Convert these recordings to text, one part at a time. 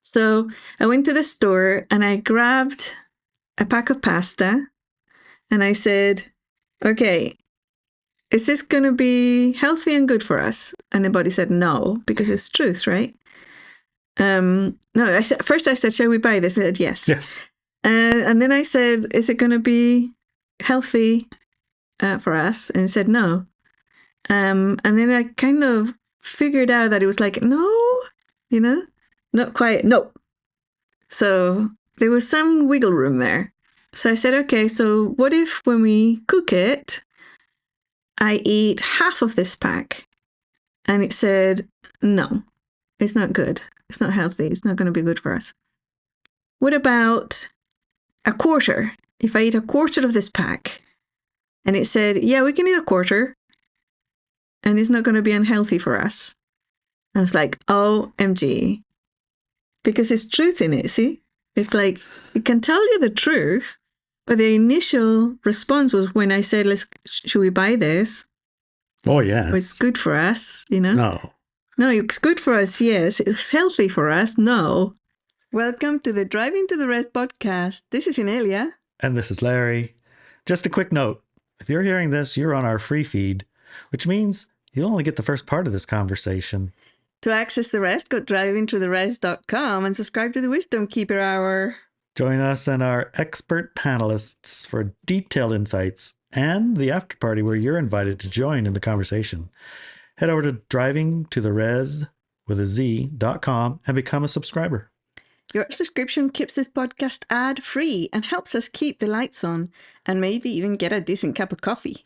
So I went to the store and I grabbed a pack of pasta and I said, okay, is this going to be healthy and good for us? And the body said no, because it's truth, right? No, I said, shall we buy this? I said, yes. Yes. And then I said, is it going to be healthy for us? And it said no. And then I kind of figured out that it was like, no, not quite, no. So there was some wiggle room there. So I said, okay, so what if when we cook it, I eat half of this pack? And it said, no, it's not good. It's not healthy. It's not going to be good for us. What about a quarter? If I eat a quarter of this pack? And it said, yeah, we can eat a quarter and it's not going to be unhealthy for us. I was like, OMG. Because it's truth in it, see? It's like, it can tell you the truth, but the initial response was when I said, should we buy this? Oh, yes. It's good for us, No. No, it's good for us, yes. It's healthy for us, no. Welcome to the Driving to the Rest podcast. This is Inelia. And this is Larry. Just a quick note. If you're hearing this, you're on our free feed, which means you'll only get the first part of this conversation. To access the rest, go drivingtotherest.com and subscribe to the Wisdom Keeper Hour. Join us and our expert panelists for detailed insights and the after party where you're invited to join in the conversation. Head over to drivingtotherez.com and become a subscriber. Your subscription keeps this podcast ad-free and helps us keep the lights on and maybe even get a decent cup of coffee.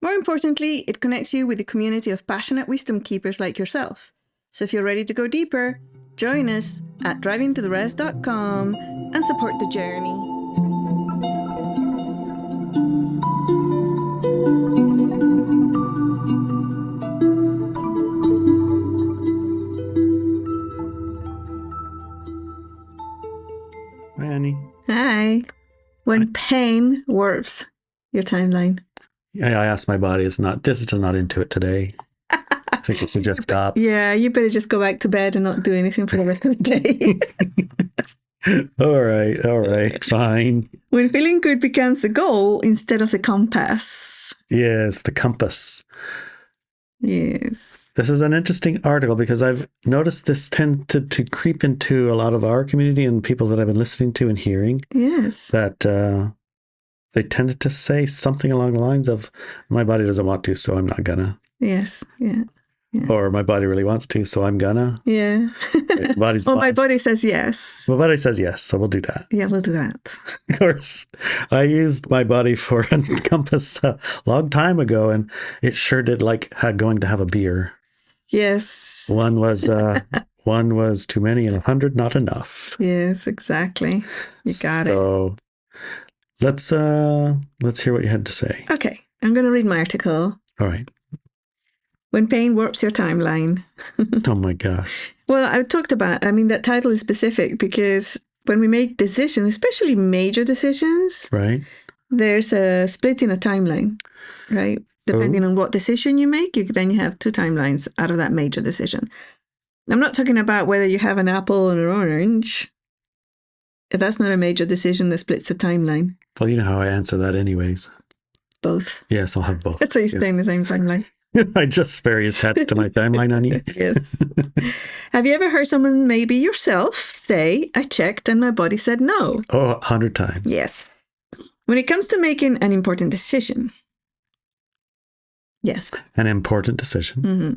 More importantly, it connects you with the community of passionate wisdom keepers like yourself. So if you're ready to go deeper, join us at drivingtotherez.com and support the journey. Hi, Annie. Hi. When pain warps your timeline. I asked my body, it's just not into it today. I think it should just stop. Yeah, you better just go back to bed and not do anything for the rest of the day. All right, fine. When feeling good becomes the goal instead of the compass. Yes, the compass. Yes. This is an interesting article because I've noticed this tend to creep into a lot of our community and people that I've been listening to and hearing. Yes. That they tended to say something along the lines of, my body doesn't want to, so I'm not gonna. Yes, yeah. Or my body really wants to, so I'm gonna. Yeah. My body says yes. My body says yes, so we'll do that. Yeah, we'll do that. Of course, I used my body for a compass a long time ago, and it sure did like going to have a beer. Yes. One was too many and 100 not enough. Yes, exactly. You got it. So let's hear what you had to say. Okay, I'm going to read my article. All right. When pain warps your timeline. Oh my gosh. Well, I talked about, that title is specific because when we make decisions, especially major decisions, right, there's a split in a timeline, right? Depending on what decision you make, then you have two timelines out of that major decision. I'm not talking about whether you have an apple and an orange. If that's not a major decision that splits a timeline. Well, you know how I answer that anyways. Both. Yes, I'll have both. So you stay in the same timeline. I just very attached to my timeline, honey. Yes. Have you ever heard someone, maybe yourself, say, I checked and my body said no? Oh, 100 times. Yes. When it comes to making an important decision. Yes. An important decision. Mm-hmm.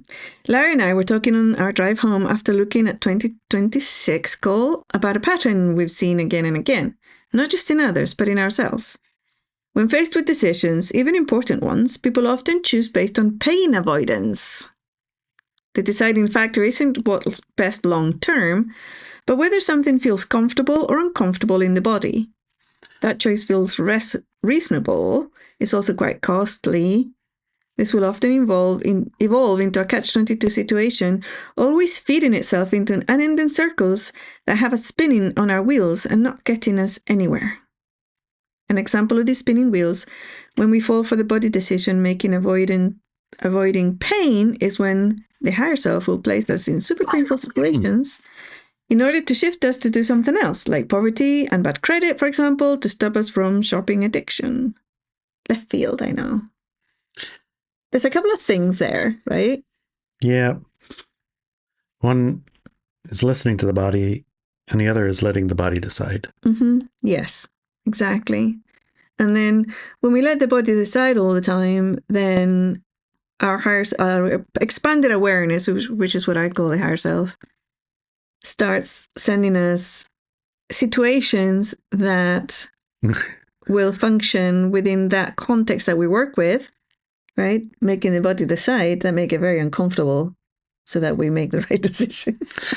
Larry and I were talking on our drive home after looking at 2026 goal about a pattern we've seen again and again, not just in others, but in ourselves. When faced with decisions, even important ones, people often choose based on pain avoidance. The deciding factor isn't what's best long term, but whether something feels comfortable or uncomfortable in the body. That choice feels reasonable. It's also quite costly. This will often evolve into a catch-22 situation, always feeding itself into unending circles that have us spinning on our wheels and not getting us anywhere. An example of these spinning wheels, when we fall for the body decision making avoiding pain, is when the higher self will place us in super painful situations in order to shift us to do something else, like poverty and bad credit, for example, to stop us from shopping addiction. Left field, I know. There's a couple of things there, right? Yeah. One is listening to the body, and the other is letting the body decide. Mm-hmm. Yes, exactly. And then when we let the body decide all the time, then our expanded awareness, which is what I call the higher self, starts sending us situations that will function within that context that we work with, right? Making the body decide that make it very uncomfortable so that we make the right decisions.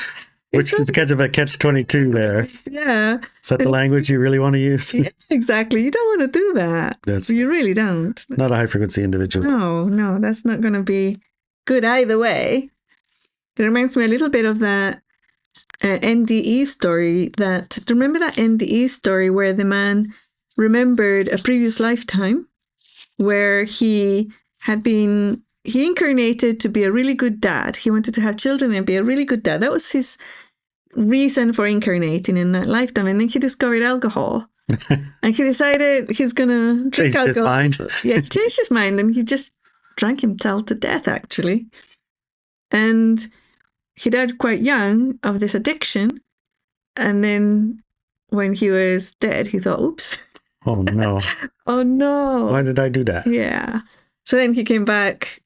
Which is kind of a catch-22 there. Yeah. Is that the language you really want to use? Yeah, exactly. You don't want to do that. You really don't. Not a high-frequency individual. No, that's not going to be good either way. It reminds me a little bit of that NDE story. Remember that NDE story where the man remembered a previous lifetime where he incarnated to be a really good dad. He wanted to have children and be a really good dad. That was his reason for incarnating in that lifetime. And then he discovered alcohol. And he decided he's going to drink alcohol. His mind. Yeah, he changed his mind and he just drank himself to death, actually. And he died quite young of this addiction. And then when he was dead, he thought, oops. Oh, no. Oh, no. Why did I do that? Yeah. So then he came back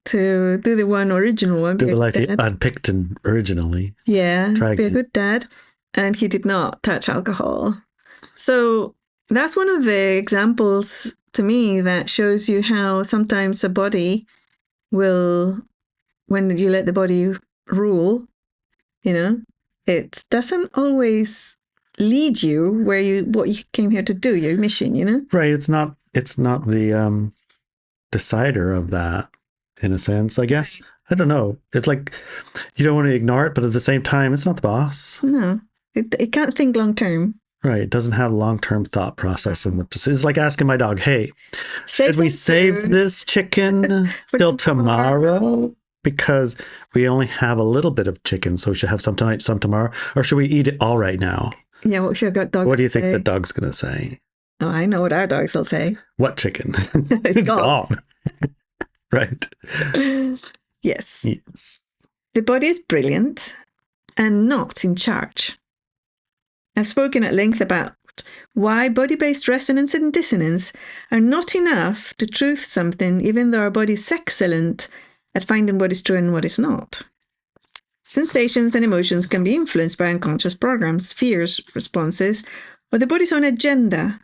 to do the original one. Do the life he had picked originally. Yeah, be a good dad. And he did not touch alcohol. So that's one of the examples to me that shows you how sometimes a body will, when you let the body rule, it doesn't always lead you what you came here to do, your mission, Right. It's not the decider of that, in a sense, I guess. I don't know. It's like you don't want to ignore it, but at the same time, it's not the boss. No, it can't think long term. Right. It doesn't have long-term thought process. It's like asking my dog, hey, should we save this chicken till tomorrow? Because we only have a little bit of chicken, so we should have some tonight, some tomorrow. Or should we eat it all right now? Yeah, what should our dog What do you think the dog's going to say? Oh, I know what our dogs will say. What chicken? It's gone. Right. Yes. Yes. The body is brilliant and not in charge. I've spoken at length about why body-based resonance and dissonance are not enough to truth something, even though our body is excellent at finding what is true and what is not. Sensations and emotions can be influenced by unconscious programs, fears, responses, or the body's own agenda.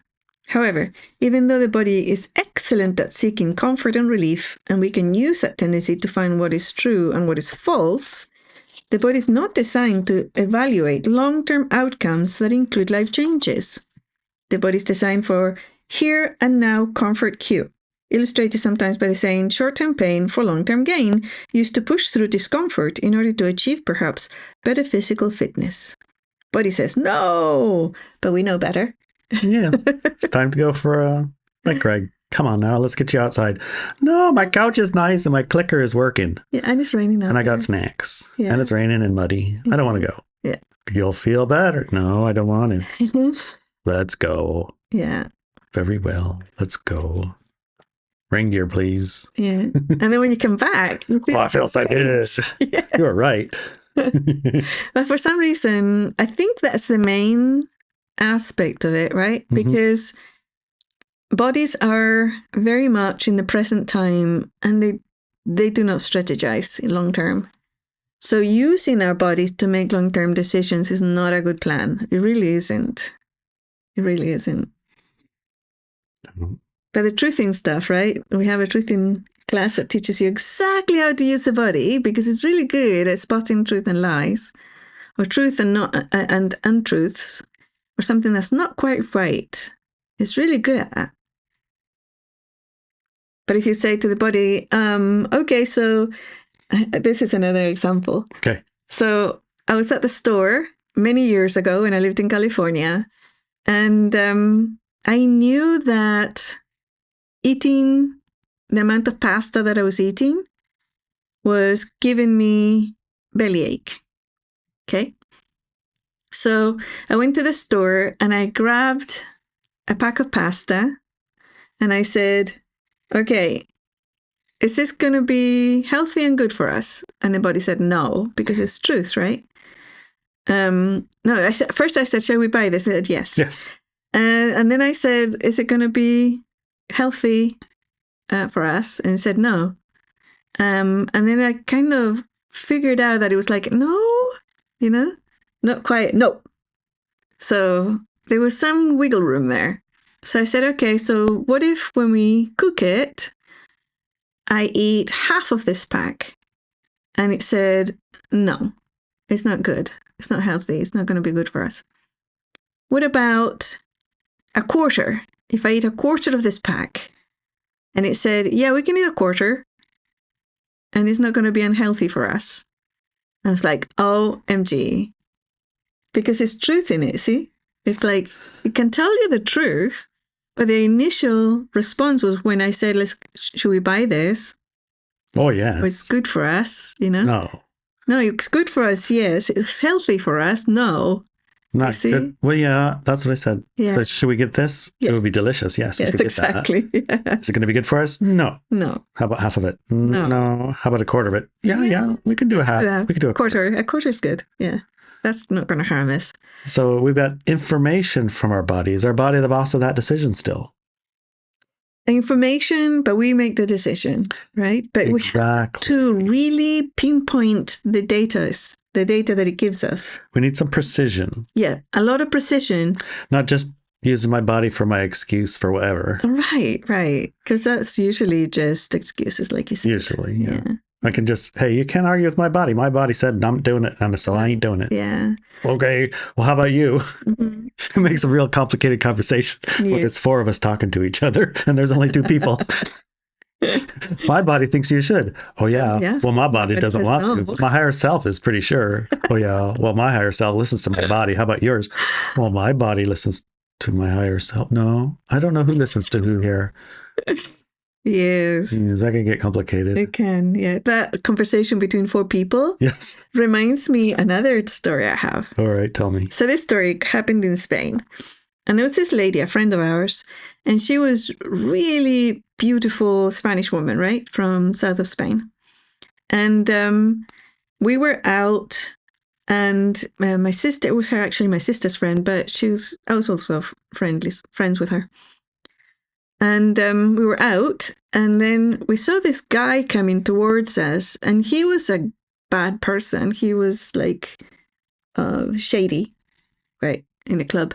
However, even though the body is excellent at seeking comfort and relief, and we can use that tendency to find what is true and what is false, the body is not designed to evaluate long-term outcomes that include life changes. The body is designed for here and now comfort cue, illustrated sometimes by the saying short-term pain for long-term gain, used to push through discomfort in order to achieve perhaps better physical fitness. Body says no, but we know better. Yeah, it's time to go for a... Like, Greg, come on now, let's get you outside. No, my couch is nice and my clicker is working. Yeah, and it's raining out and I got there. snacks. Yeah. And it's raining and muddy. I don't want to go. Yeah. You'll feel better. No, I don't want to. Let's go. Yeah. Very well. Let's go. Ring gear, please. Yeah. And then when you come back, you feel I feel so good. Yeah. You were right. But for some reason, I think that's the main aspect of it, right? Mm-hmm. Because bodies are very much in the present time and they do not strategize in long term. So using our bodies to make long-term decisions is not a good plan. It really isn't. It really isn't. Mm-hmm. But the truthing stuff, right? We have a truthing class that teaches you exactly how to use the body because it's really good at spotting truth and lies, or truth and untruths, or something that's not quite right. It's really good at that. But if you say to the body, okay, so this is another example. Okay. So I was at the store many years ago when I lived in California, and I knew that eating the amount of pasta that I was eating was giving me bellyache. Okay. So I went to the store and I grabbed a pack of pasta and I said, okay, is this going to be healthy and good for us? And the body said no, because it's truth, right? No, first I said, shall we buy this? It said yes. Yes. And then I said, is it going to be healthy for us? And it said no. And then I kind of figured out that it was like, no, not quite, no. So there was some wiggle room there. So I said, okay, so what if when we cook it, I eat half of this pack? And it said, no, it's not good. It's not healthy. It's not going to be good for us. What about a quarter? If I eat a quarter of this pack? And it said, yeah, we can eat a quarter and it's not going to be unhealthy for us. And I was like, OMG. Because it's truth in it, see? It's like, it can tell you the truth, but the initial response was when I said, should we buy this? Oh, yes. It's good for us, No. No, it's good for us, yes. It's healthy for us, no. Not good. Well, yeah, that's what I said. Yeah. So should we get this? Yes. It would be delicious. Yes, we should get exactly. that. Yeah. Is it going to be good for us? No. No. How about half of it? No. How about a quarter of it? Yeah. We can do a half. Yeah. We can do a quarter. A quarter's good. Yeah. That's not going to harm us. So we've got information from our body. Is our body the boss of that decision still? Information, but we make the decision, right? But we have to really pinpoint the data that it gives us. We need some precision. Yeah, a lot of precision. Not just using my body for my excuse for whatever. Right. Because that's usually just excuses, like you said. Usually, yeah. I can just, hey, you can't argue with my body. My body said I'm doing it, and so I ain't doing it. Yeah. Okay, well, how about you? Mm-hmm. It makes a real complicated conversation when it's four of us talking to each other, and there's only two people. My body thinks you should. Oh, yeah. Well, my body doesn't want to. My higher self is pretty sure. Oh, yeah. Well, my higher self listens to my body. How about yours? Well, my body listens to my higher self. No, I don't know who listens to who here. Yes. That can get complicated. It can, yeah. That conversation between four people reminds me another story I have. All right, tell me. So this story happened in Spain. And there was this lady, a friend of ours, and she was really beautiful Spanish woman, right? From south of Spain. And we were out, and my sister, it was actually my sister's friend, but I was also friends with her. And we were out, and then we saw this guy coming towards us, and he was a bad person. He was like shady, right, in a club.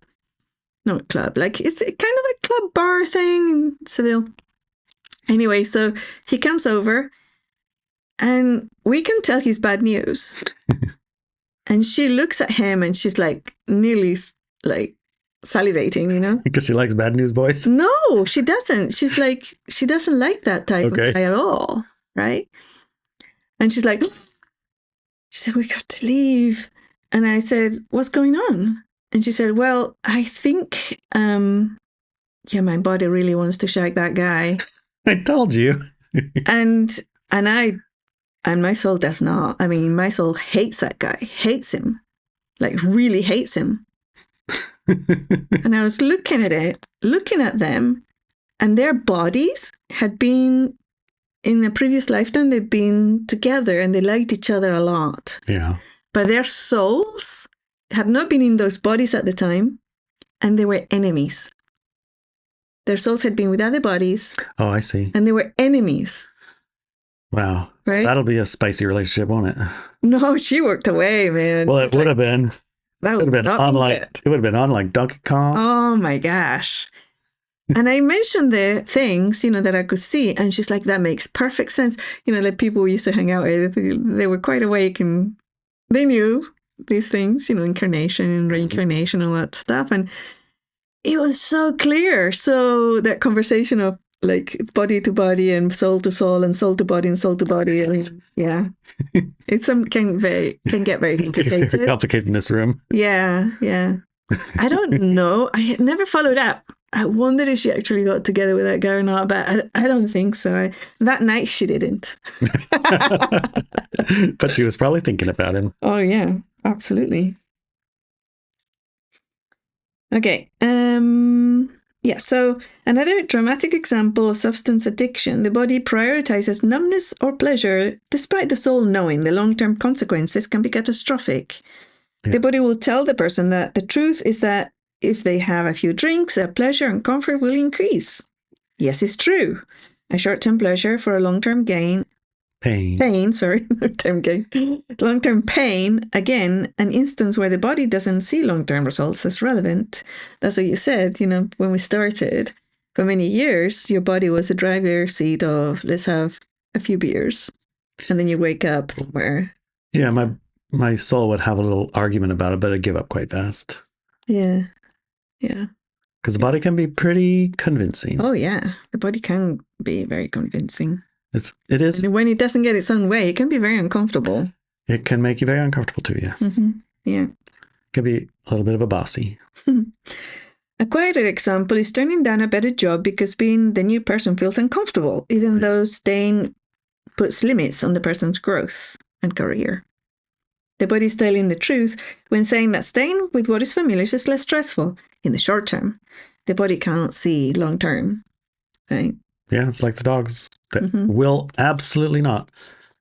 Not a club, like it's kind of a club bar thing in Seville. Anyway, so he comes over, and we can tell he's bad news. And she looks at him, and she's like nearly like salivating, Because she likes bad news boys? No, she doesn't. She's like, she doesn't like that type of guy at all, right? And she's like, she said, we got to leave. And I said, what's going on? And she said, well, I think, my body really wants to shag that guy. I told you. and my soul does not. I mean, my soul hates that guy, hates him, like really hates him. And I was looking at them, and their bodies had been, in a previous lifetime, they'd been together and they liked each other a lot. Yeah. But their souls had not been in those bodies at the time, and they were enemies. Their souls had been with other bodies. Oh, I see. And they were enemies. Wow. Right? That'll be a spicy relationship, won't it? No, she walked away, man. Well, it would have been. That would have been on like it would have been on like Donkey Kong. Oh my gosh. And I mentioned the things, that I could see, and she's like, that makes perfect sense. Like people we used to hang out with, they were quite awake and they knew these things, incarnation and reincarnation, all that stuff. And it was so clear. So that conversation of like body to body and soul to soul and soul to body and soul to body. I mean, yeah, it's can get very complicated. Very complicated in this room. Yeah. I don't know. I had never followed up. I wondered if she actually got together with that guy or not, but I don't think so. That night she didn't. But she was probably thinking about him. Oh yeah, absolutely. Okay. Yeah, so another dramatic example of substance addiction, the body prioritizes numbness or pleasure despite the soul knowing the long-term consequences can be catastrophic. Yeah. The body will tell the person that the truth is that if they have a few drinks, their pleasure and comfort will increase. Yes, it's true. A short-term pleasure for a long-term gain. Long-term gain. Long-term pain, again, an instance where the body doesn't see long-term results as relevant. That's what you said, when we started. For many years, your body was the driver's seat of, let's have a few beers. And then you wake up somewhere. Yeah, my soul would have a little argument about it, but I'd give up quite fast. Yeah. Because the body can be pretty convincing. Oh, yeah. The body can be very convincing. It is. And when it doesn't get its own way, it can be very uncomfortable. It can make you very uncomfortable too, yes. Mm-hmm. Yeah. It can be a little bit of a bossy. A quieter example is turning down a better job because being the new person feels uncomfortable, even though staying puts limits on the person's growth and career. The body is telling the truth when saying that staying with what is familiar is less stressful in the short term. The body can't see long term, right? Yeah, it's like the dogs that will absolutely not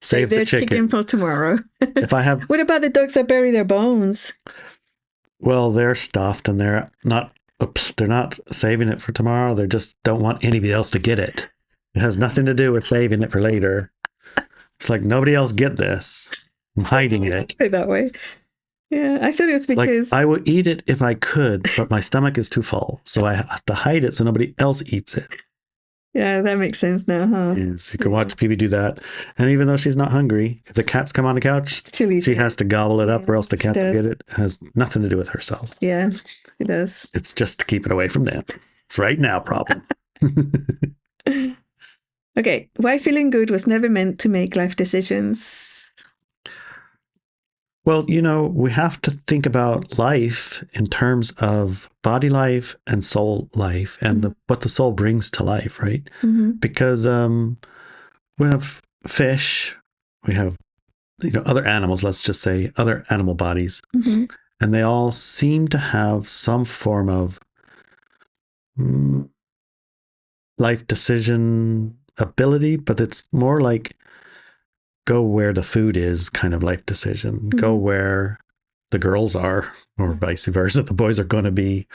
save the chicken for tomorrow. If I have, what about the dogs that bury their bones? Well, they're stuffed and they're not saving it for tomorrow. They just don't want anybody else to get it. It has nothing to do with saving it for later. It's like nobody else get this. I'm hiding it. That way. Yeah, I thought it was because I would eat it if I could, but my stomach is too full, so I have to hide it so nobody else eats it. Yeah, that makes sense now, huh? Yes, you can watch Phoebe do that. And even though she's not hungry, if the cats come on the couch, she has to gobble it up or else the cat will get it. It has nothing to do with herself. Yeah, it does. It's just to keep it away from them. It's right now problem. Okay, why feeling good was never meant to make life decisions? Well, we have to think about life in terms of body life and soul life and what the soul brings to life, right? Mm-hmm. Because we have fish, we have other animals, let's just say other animal bodies, and they all seem to have some form of life decision ability, but it's more like go where the food is kind of life decision. Go where the girls are, or vice versa, the boys are going to be,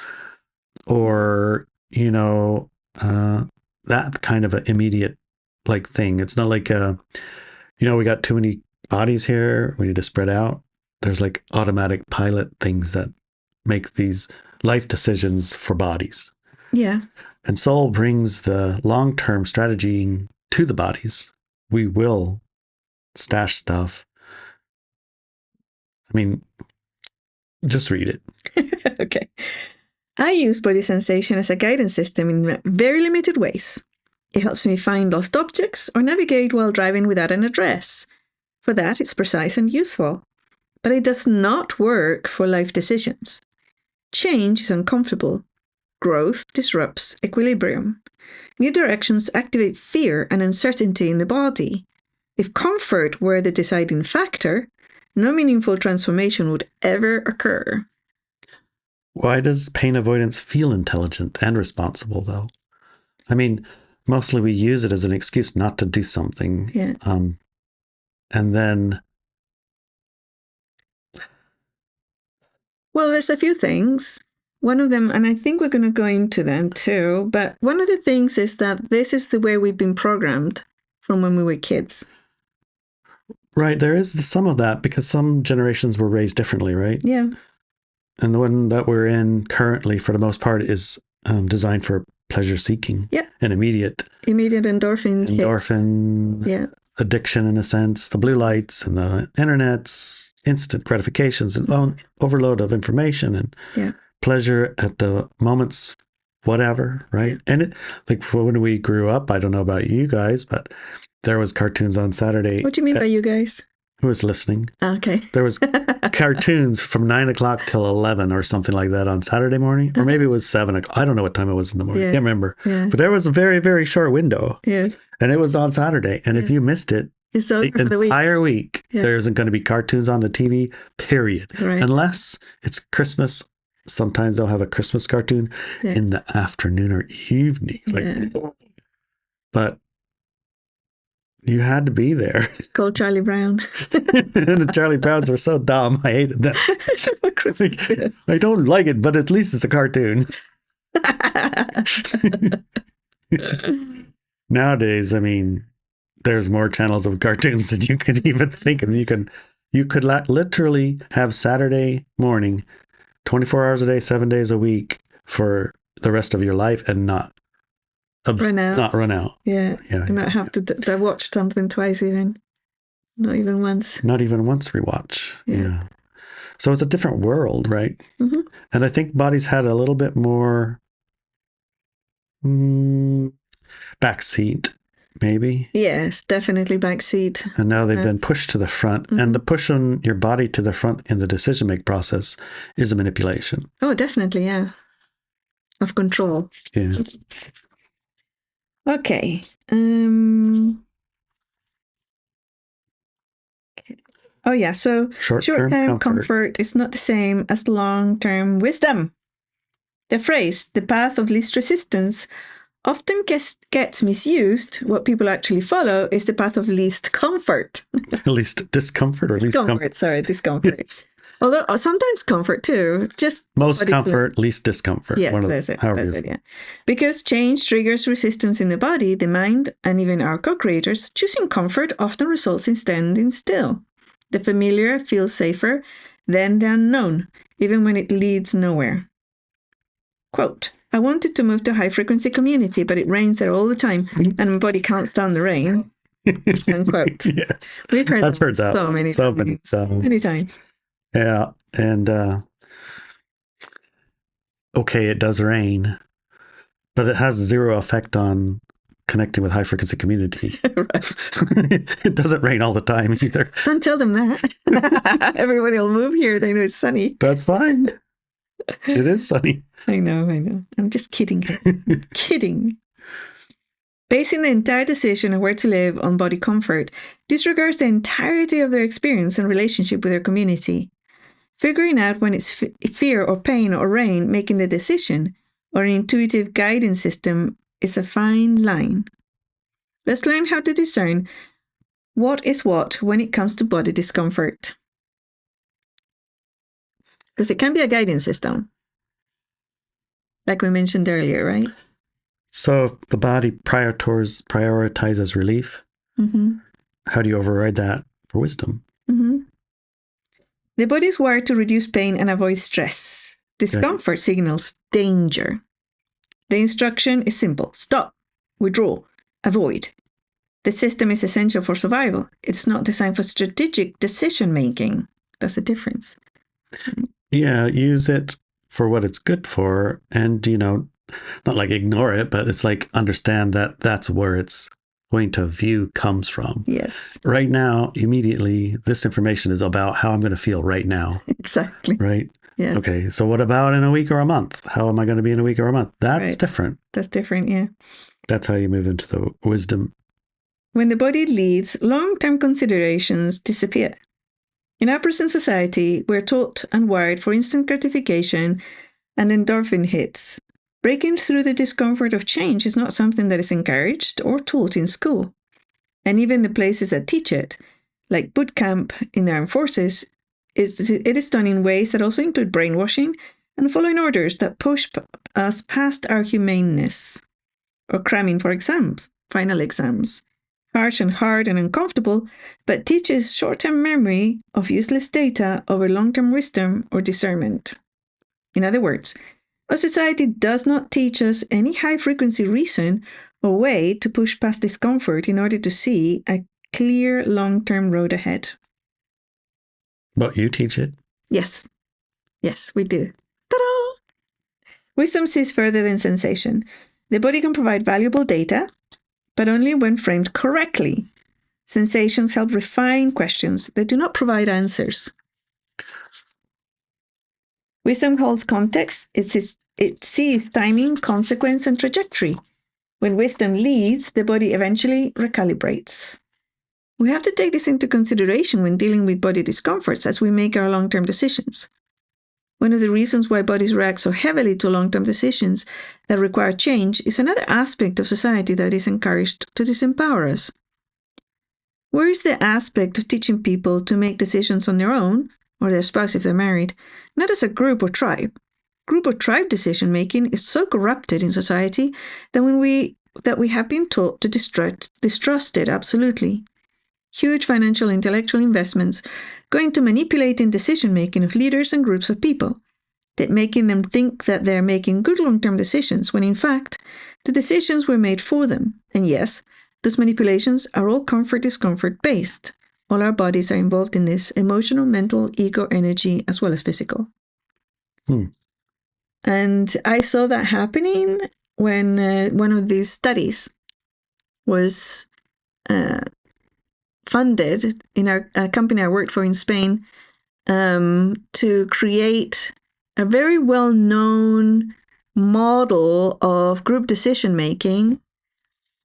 or, that kind of an immediate thing. It's not like, we got too many bodies here. We need to spread out. There's automatic pilot things that make these life decisions for bodies. Yeah. And soul brings the long-term strategy to the bodies. We will stash stuff. I mean, just read it. Okay. I use body sensation as a guidance system in very limited ways. It helps me find lost objects or navigate while driving without an address. For that, it's precise and useful. But it does not work for life decisions. Change is uncomfortable. Growth disrupts equilibrium. New directions activate fear and uncertainty in the body. If comfort were the deciding factor, no meaningful transformation would ever occur. Why does pain avoidance feel intelligent and responsible, though? I mean, mostly we use it as an excuse not to do something. Yeah. And then... Well, there's a few things. One of them, and I think we're going to go into them too, but one of the things is that this is the way we've been programmed from when we were kids. Right. There is some of that because some generations were raised differently, right? Yeah. And the one that we're in currently, for the most part, is designed for pleasure seeking. Yeah. And immediate endorphin hits. Addiction, in a sense, the blue lights and the internet's instant gratifications and overload of information and pleasure at the moment's whatever, right? Yeah. And when we grew up, I don't know about you guys, but there was cartoons on Saturday. What do you mean by you guys? Who was listening? Okay. There was cartoons from 9 o'clock till 11 or something like that on Saturday morning. Or maybe it was 7 o'clock. I don't know what time it was in the morning. I can't remember. Yeah. But there was a very, very short window. Yes. And it was on Saturday. And if you missed it, it's over for the entire week, there isn't going to be cartoons on the TV, period. Right. Unless it's Christmas sometimes they'll have a Christmas cartoon in the afternoon or evening. It's like, but you had to be there. Called Charlie Brown. And the Charlie Browns were so dumb. I hated them. I don't like it, but at least it's a cartoon. Nowadays, I mean, there's more channels of cartoons than you could even think of. You could literally have Saturday morning, 24 hours a day, 7 days a week for the rest of your life and not run out. Yeah. And not have to watch something twice even. Not even once. Not even once rewatch. Yeah. So it's a different world, right? Mm-hmm. And I think bodies had a little bit more backseat, maybe. Yes, definitely backseat. And now they've been pushed to the front. Mm-hmm. And the push on your body to the front in the decision-making process is a manipulation. Oh, definitely, yeah. Of control. Yeah. Okay. Oh, yeah. So short-term comfort is not the same as long-term wisdom. The phrase, the path of least resistance, often gets misused. What people actually follow is the path of least comfort. Least discomfort or least comfort? Sorry, discomfort. Yes. Although sometimes comfort too. Just most comfort, least discomfort. Yeah, that's it. Yeah. Because change triggers resistance in the body, the mind, and even our co-creators, choosing comfort often results in standing still. The familiar feels safer than the unknown, even when it leads nowhere. Quote, I wanted to move to a high-frequency community, but it rains there all the time, and my body can't stand the rain. Unquote. Yes. We've heard that so many times. Yeah. And okay, it does rain, but it has zero effect on connecting with high-frequency community. Right. It doesn't rain all the time either. Don't tell them that. Everybody will move here. They know it's sunny. That's fine. It is sunny. I know. I'm just kidding. Kidding. Basing the entire decision of where to live on body comfort disregards the entirety of their experience and relationship with their community. Figuring out when it's fear or pain or rain making the decision or an intuitive guidance system is a fine line. Let's learn how to discern what is what when it comes to body discomfort. Because it can be a guidance system, like we mentioned earlier, right? So if the body prioritizes relief, how do you override that for wisdom? The body is wired to reduce pain and avoid stress. Discomfort signals danger. The instruction is simple. Stop, withdraw, avoid. The system is essential for survival. It's not designed for strategic decision-making. That's the difference. Yeah, use it for what it's good for and, not like ignore it, but it's like understand that that's where its point of view comes from. Yes. Right now, immediately, this information is about how I'm going to feel right now. Exactly. Right? Yeah. Okay, so what about in a week or a month? How am I going to be in a week or a month? That's different. That's different, yeah. That's how you move into the wisdom. When the body leads, long-term considerations disappear. In our present society, we're taught and wired for instant gratification and endorphin hits. Breaking through the discomfort of change is not something that is encouraged or taught in school. And even the places that teach it, like boot camp in the armed forces, it is done in ways that also include brainwashing and following orders that push us past our humaneness. Or cramming for exams, final exams. Harsh and hard and uncomfortable, but teaches short-term memory of useless data over long-term wisdom or discernment. In other words, our society does not teach us any high-frequency reason or way to push past discomfort in order to see a clear long-term road ahead. But you teach it? Yes. Yes, we do. Ta-da! Wisdom sees further than sensation. The body can provide valuable data, but only when framed correctly. Sensations help refine questions. They do not provide answers. Wisdom holds context. It sees timing, consequence, and trajectory. When wisdom leads, the body eventually recalibrates. We have to take this into consideration when dealing with body discomforts as we make our long-term decisions. One of the reasons why bodies react so heavily to long-term decisions that require change is another aspect of society that is encouraged to disempower us. Where is the aspect of teaching people to make decisions on their own, or their spouse if they're married, not as a group or tribe? Group or tribe decision-making is so corrupted in society that we have been taught to distrust it absolutely. Huge financial intellectual investments go into manipulating decision-making of leaders and groups of people, that making them think that they're making good long-term decisions, when in fact, the decisions were made for them. And yes, those manipulations are all comfort-discomfort based. All our bodies are involved in this: emotional, mental, ego, energy, as well as physical. And I saw that happening when one of these studies was funded in a company I worked for in Spain to create a very well-known model of group decision-making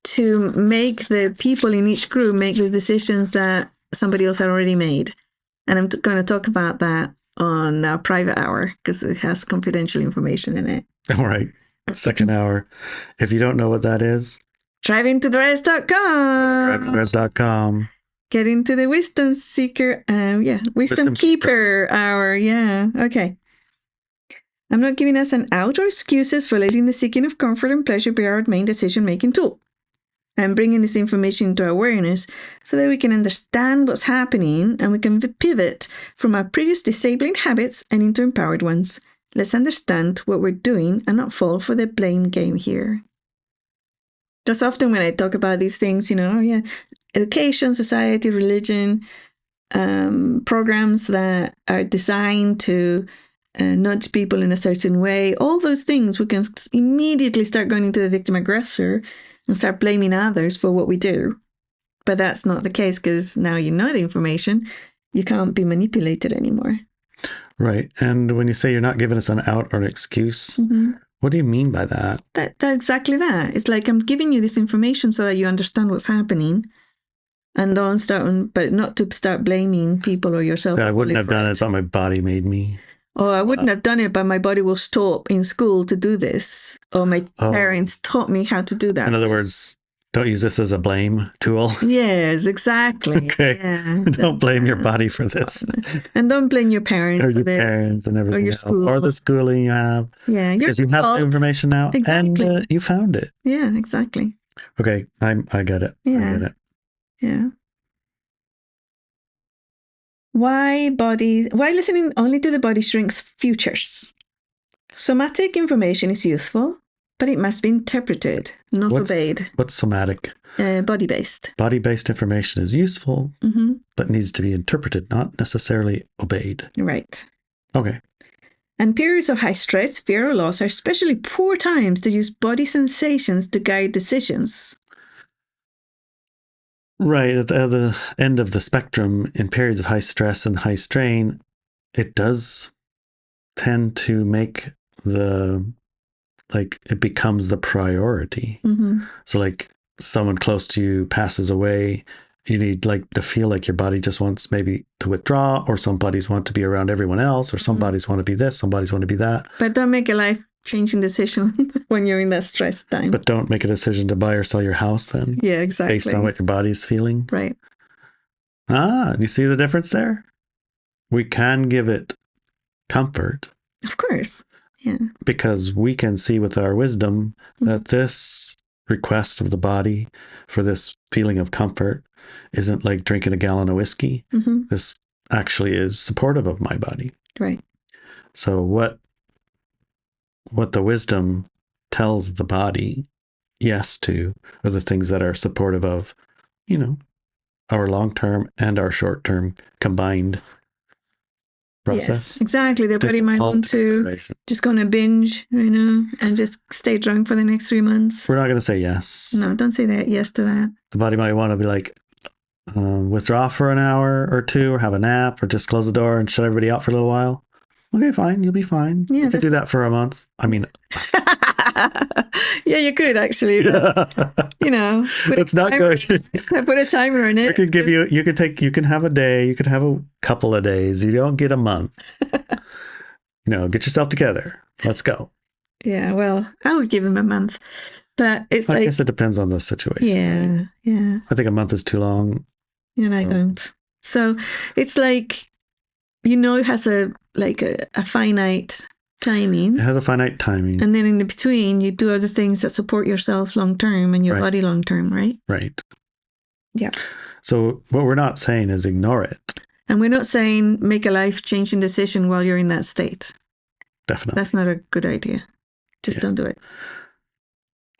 to make the people in each group make the decisions that somebody else had already made. And I'm going to talk about that on our private hour because it has confidential information in it. All right. Second hour. If you don't know what that is, drivingtotheres.com. drivingtotheres.com. Get into the Wisdom Seeker, Wisdom Keeper hour. Yeah. Okay. I'm not giving us an out or excuses for letting the seeking of comfort and pleasure be our main decision-making tool. I'm bringing this information into awareness so that we can understand what's happening and we can pivot from our previous disabling habits and into empowered ones. Let's understand what we're doing and not fall for the blame game here. Because often when I talk about these things, education, society, religion, programs that are designed to nudge people in a certain way, all those things, we can immediately start going into the victim-aggressor and start blaming others for what we do. But that's not the case, because now you know the information, you can't be manipulated anymore. Right. And when you say you're not giving us an out or an excuse, what do you mean by that? That exactly that. It's like I'm giving you this information so that you understand what's happening, and but not to start blaming people or yourself. I wouldn't have done it, but my body made me. Or I wouldn't have done it, but my body was taught in school to do this. Or my parents taught me how to do that. In other words, don't use this as a blame tool. Yes, exactly. Okay. Yeah. Don't blame your body for this. And don't blame your parents. Or your parents and everything. Or your school. Or the schooling you have. Yeah. Because you have the information now. Exactly. And you found it. Yeah, exactly. Okay. I get it. Yeah. I get it. Yeah. Why listening only to the body shrinks futures? Somatic information is useful, but it must be interpreted, not obeyed. What's somatic? Body-based. Body-based information is useful, but needs to be interpreted, not necessarily obeyed. Right. Okay. And periods of high stress, fear, or loss are especially poor times to use body sensations to guide decisions. Right. At the end of the spectrum, in periods of high stress and high strain, it does tend to make it becomes the priority. So like someone close to you passes away, you need to feel like your body just wants maybe to withdraw, or some bodies want to be around everyone else, or some bodies want to be this, some bodies want to be that. But don't make a life-changing decision when you're in that stress time. But don't make a decision to buy or sell your house then. Yeah, exactly. Based on what your body's feeling. Right. You see the difference there? We can give it comfort. Of course. Yeah. Because we can see with our wisdom that this request of the body for this feeling of comfort isn't like drinking a gallon of whiskey. This actually is supportive of my body. Right. So what the wisdom tells the body yes to are the things that are supportive of, our long-term and our short-term combined process. Yes, exactly. The body might want to just go on a binge, and just stay drunk for the next 3 months. We're not going to say yes. No, don't say that. Yes to that. The body might want to be like, withdraw for an hour or two, or have a nap, or just close the door and shut everybody out for a little while. Okay, fine. You'll be fine. Yeah, you could do that for a month. I mean, yeah, you could actually. But, it's not going to. Put a timer on it. I could give you. You can have a day. You could have a couple of days. You don't get a month. get yourself together. Let's go. Yeah, well, I would give him a month. But it's I guess it depends on the situation. Yeah, right? yeah. I think a month is too long. And I don't. So it's like, it has a finite timing. It has a finite timing. And then in the between, you do other things that support yourself long term and your body long term, right? Right. Yeah. So what we're not saying is ignore it. And we're not saying make a life-changing decision while you're in that state. Definitely. That's not a good idea. Just don't do it.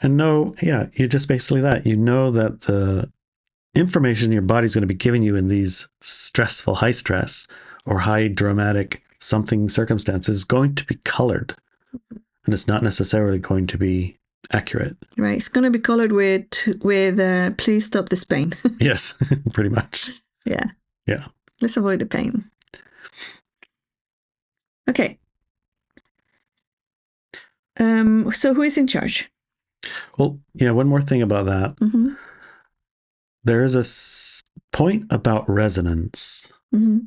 And you just basically that. You know that the information your body's going to be giving you in these stressful, high stress or high dramatic something circumstances is going to be colored. And it's not necessarily going to be accurate. Right. It's going to be colored with please stop this pain. Yes, pretty much. Yeah. Yeah. Let's avoid the pain. Okay. So who is in charge? Well, one more thing about that. Mm-hmm. There is a point about resonance. Mm-hmm.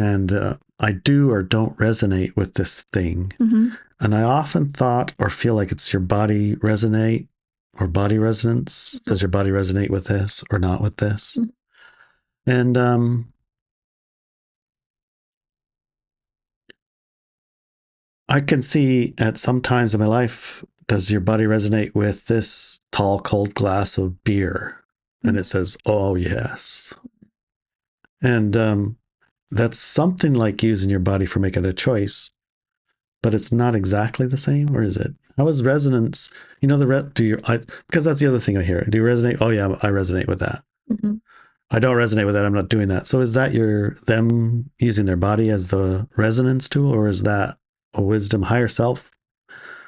And I do or don't resonate with this thing. Mm-hmm. And I often thought or feel like it's your body resonate or body resonance. Mm-hmm. Does your body resonate with this or not with this? Mm-hmm. And I can see at some times in my life, does your body resonate with this tall, cold glass of beer? Mm-hmm. And it says, oh, yes. And that's something like using your body for making a choice, but it's not exactly the same, or is it? How is resonance? Because that's the other thing I hear. Do you resonate? Oh yeah, I resonate with that. Mm-hmm. I don't resonate with that. I'm not doing that. So is that them using their body as the resonance tool, or is that a wisdom, higher self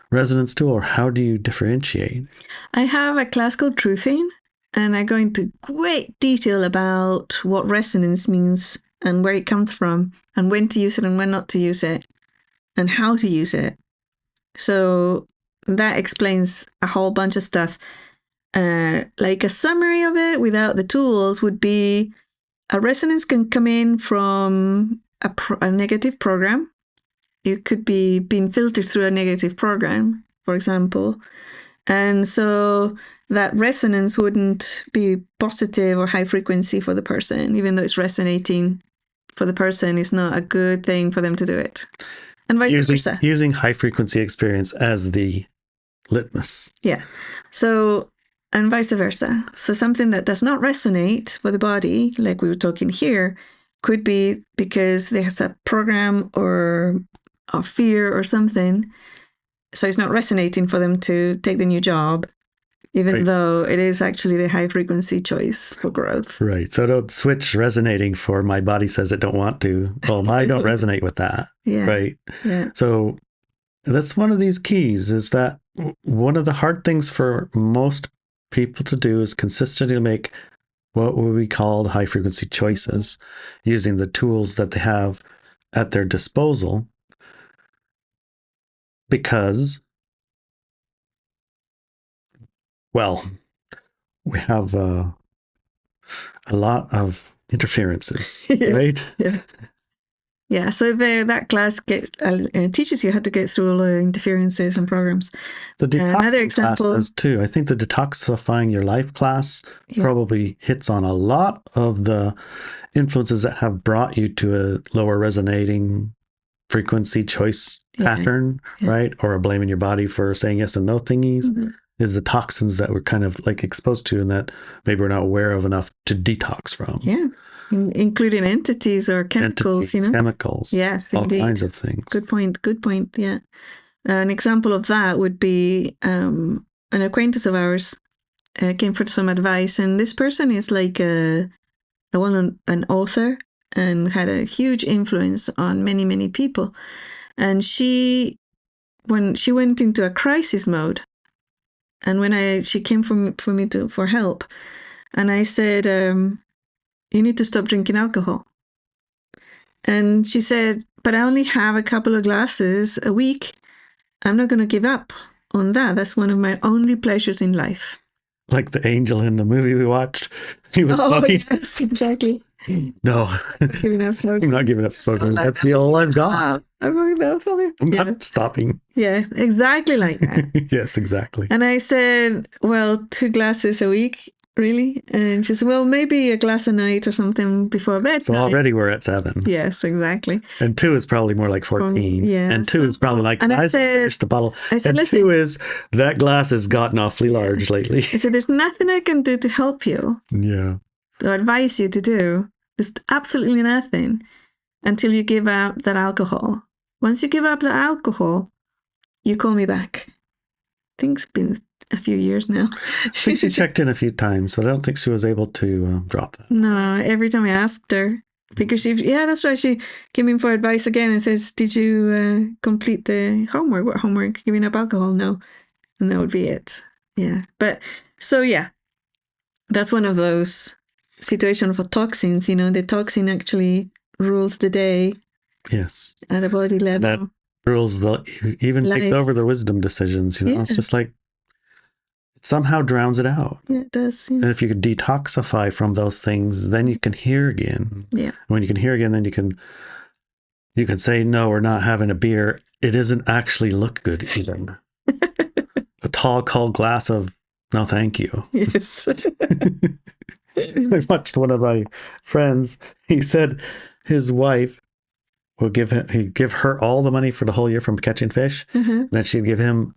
resonance tool, or how do you differentiate? I have a class called Truthing, and I go into great detail about what resonance means and where it comes from and when to use it and when not to use it and how to use it. So that explains a whole bunch of stuff. Like a summary of it without the tools would be a resonance can come in from a negative program. It could be being filtered through a negative program, for example. And so that resonance wouldn't be positive or high frequency for the person, even though it's resonating for the person, it's not a good thing for them to do it. And vice versa. Using high frequency experience as the litmus. Yeah. So, and vice versa. So something that does not resonate for the body, like we were talking here, could be because there's a program or fear or something. So it's not resonating for them to take the new job, even though it is actually the high frequency choice for growth. Right. So don't switch resonating for my body says it don't want to. Well, I don't resonate with that. Yeah. Right. Yeah. So that's one of these keys, is that one of the hard things for most people to do is consistently make what would be called high frequency choices using the tools that they have at their disposal, because, well, we have a lot of interferences, right? Yeah. Yeah, so that class teaches you how to get through all the interferences and programs. The detoxing class does too. I think the detoxifying your life class probably hits on a lot of the influences that have brought you to a lower resonating frequency choice pattern, right? Or blaming your body for saying yes and no thingies. Mm-hmm. Is the toxins that we're kind of like exposed to and that maybe we're not aware of enough to detox from. Yeah. Including entities or chemicals, Chemicals. Yes, all indeed. Kinds of things. Good point. Yeah. An example of that would be an acquaintance of ours came for some advice, and this person is like an author and had a huge influence on many, many people. And when she went into a crisis mode, and when she came for me for help, and I said, you need to stop drinking alcohol. And she said, but I only have a couple of glasses a week. I'm not going to give up on that. That's one of my only pleasures in life. Like the angel in the movie we watched. He was smoking. Yes, exactly. No, Giving up smoking. I'm not giving up smoking. That's the all I've got. I'm not stopping. Yeah, exactly like that. Yes, exactly. And I said, well, 2 glasses a week, really? And she said, well, maybe a glass a night or something before bed. So already we're at 7. Yes, exactly. And 2 is probably more like 14. Yeah. And 2 is probably like, and I said, finish the bottle. I said, and listen, 2 is, that glass has gotten awfully large lately. I said, there's nothing I can do to help you. Yeah. Or advise you to do. There's absolutely nothing until you give up that alcohol. Once you give up the alcohol, you call me back. I think it's been a few years now. I think she checked in a few times, but I don't think she was able to drop that. No, every time I asked her, because that's right. She came in for advice again and says, did you complete the homework? What homework? Giving up alcohol? No. And that would be it. Yeah. But so, yeah, that's one of those situations for toxins. The toxin actually rules the day. Yes. At a body level. That rules even takes over the wisdom decisions. It's just like, it somehow drowns it out. Yeah, it does. Yeah. And if you could detoxify from those things, then you can hear again. Yeah. When you can hear again, then you can say, no, we're not having a beer. It doesn't actually look good even. A tall, cold glass of no, thank you. Yes. I watched one of my friends. He said his wife would give her all the money for the whole year from catching fish. Uh-huh. Then she'd give him,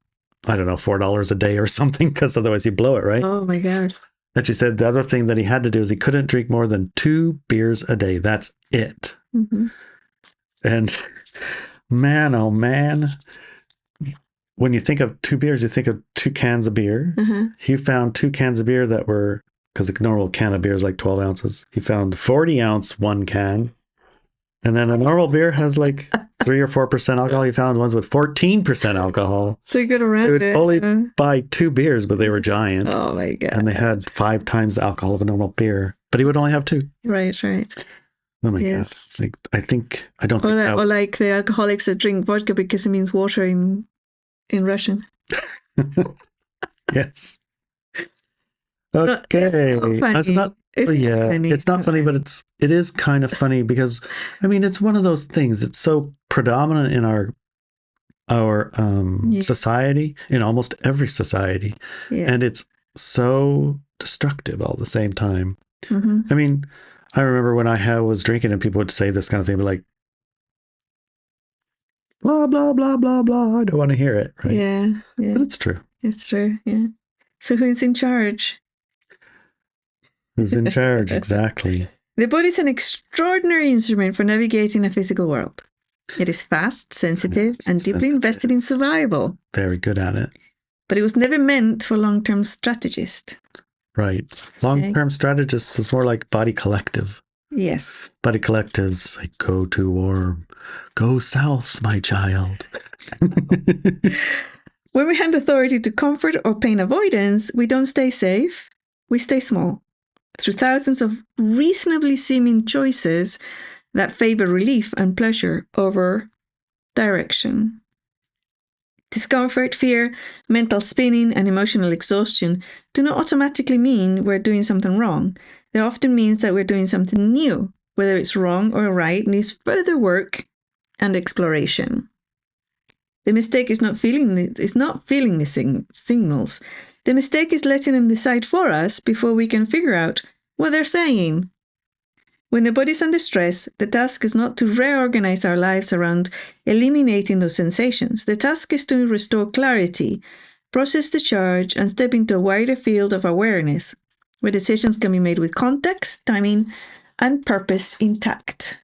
I don't know, $4 a day or something, because otherwise he'd blow it, right? Oh my gosh. And she said the other thing that he had to do is he couldn't drink more than 2 beers a day. That's it. Mm-hmm. And man, oh man. When you think of 2 beers, you think of 2 cans of beer. Uh-huh. He found 2 cans of beer that were, because a normal can of beer is like 12 ounces. He found 40 ounce 1 can. And then a normal beer has like 3 or 4% alcohol. He found ones with 14% alcohol. So you got around it. He would only buy 2 beers, but they were giant. Oh my God. And they had 5 times the alcohol of a normal beer. But he would only have 2. Right. Oh my God. Like, I don't think that was... Or like the alcoholics that drink vodka because it means water in Russian. Yes. Okay. That's not funny. It's not funny, but it is kind of funny because it's one of those things. It's so predominant in our society, in almost every society. Yes. And it's so destructive all the same time. Mm-hmm. I remember when I was drinking and people would say this kind of thing, but like, blah, blah, blah, blah, blah. I don't want to hear it. Right? Yeah. But it's true. It's true. Yeah. So who's in charge? Who's in charge? Exactly. The body is an extraordinary instrument for navigating a physical world. It is fast, sensitive, and deeply invested in survival. Very good at it. But it was never meant for long-term strategists. Right. Long-term strategist was more like body collective. Yes. Body collectives like, go too warm. Go south, my child. When we hand authority to comfort or pain avoidance, we don't stay safe. We stay small. Through thousands of reasonably seeming choices that favor relief and pleasure over direction. Discomfort, fear, mental spinning, and emotional exhaustion do not automatically mean we're doing something wrong. They often means that we're doing something new. Whether it's wrong or right needs further work and exploration. The mistake is not feeling the signals. The mistake is letting them decide for us before we can figure out what they're saying. When the body's under stress, the task is not to reorganize our lives around eliminating those sensations. The task is to restore clarity, process the charge, and step into a wider field of awareness, where decisions can be made with context, timing, and purpose intact.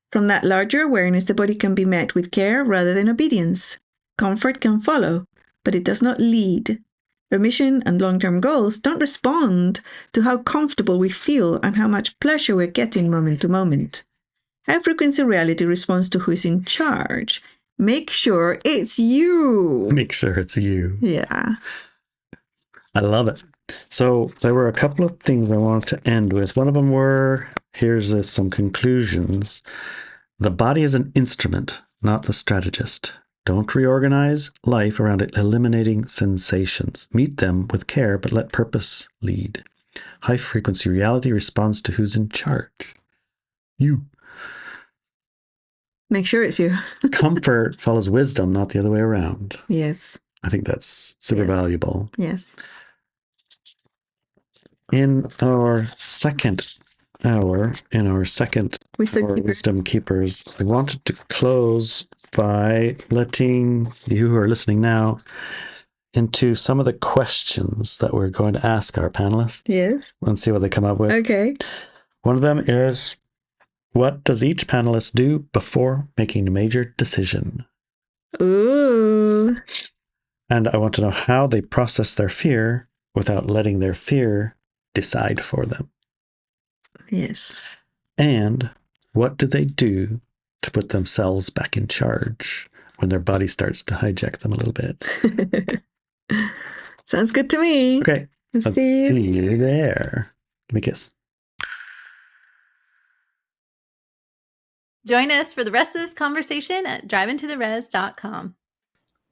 From that larger awareness, the body can be met with care rather than obedience. Comfort can follow, but it does not lead. Remission and long-term goals don't respond to how comfortable we feel and how much pleasure we're getting moment to moment. High-frequency reality responds to who's in charge. Make sure it's you. Make sure it's you. Yeah. I love it. So there were a couple of things I wanted to end with. One of them were, some conclusions. The body is an instrument, not the strategist. Don't reorganize life around eliminating sensations. Meet them with care, but let purpose lead. High-frequency reality responds to who's in charge. You. Make sure it's you. Comfort follows wisdom, not the other way around. Yes. I think that's super valuable. Yes. In our second hour, Wisdom Keepers, I wanted to close by letting you who are listening now into some of the questions that we're going to ask our panelists. Yes. And see what they come up with. Okay. One of them is, what does each panelist do before making a major decision? Ooh. And I want to know how they process their fear without letting their fear decide for them. Yes. And what do they do to put themselves back in charge when their body starts to hijack them a little bit? Sounds good to me. Okay. Steve. See you there. Give me a kiss. Join us for the rest of this conversation at driveintotheres.com.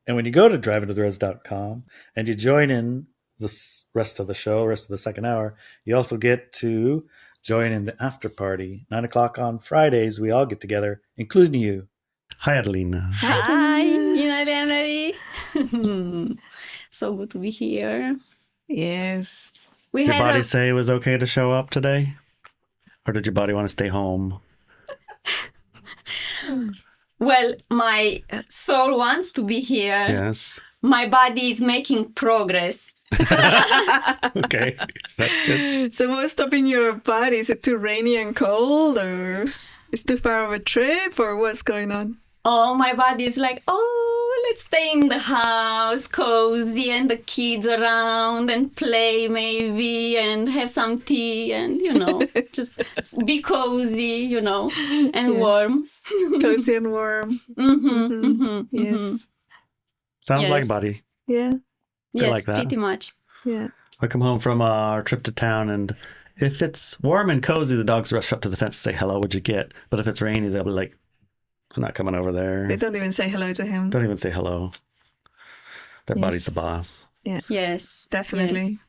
And when you go to driveintotheres.com and you join in the rest of the show, rest of the second hour, you also get to join in the after party. 9:00 on Fridays, we all get together, including you. Hi, Adelina. Hi, Inari and Mary. So good to be here. Yes. Did your body say it was okay to show up today? Or did your body want to stay home? Well, my soul wants to be here. Yes. My body is making progress. Okay, that's good. So what's stopping your body? Is it too rainy and cold, or is it too far of a trip, or what's going on? Oh, my body is like, oh, let's stay in the house, cozy, and the kids around, and play maybe, and have some tea, and, just be cozy, and warm. Cozy and warm. Yes. Sounds Yes. like body. Yeah. Yes, like that. pretty much. Yeah. I come home from our trip to town, and if it's warm and cozy, the dogs rush up to the fence to say, hello, what'd you get? But if it's rainy, they'll be like, I'm not coming over there. They don't even say hello to him. Don't even say hello. Their Yes. body's the boss. Yeah. Yes. Definitely. Yes.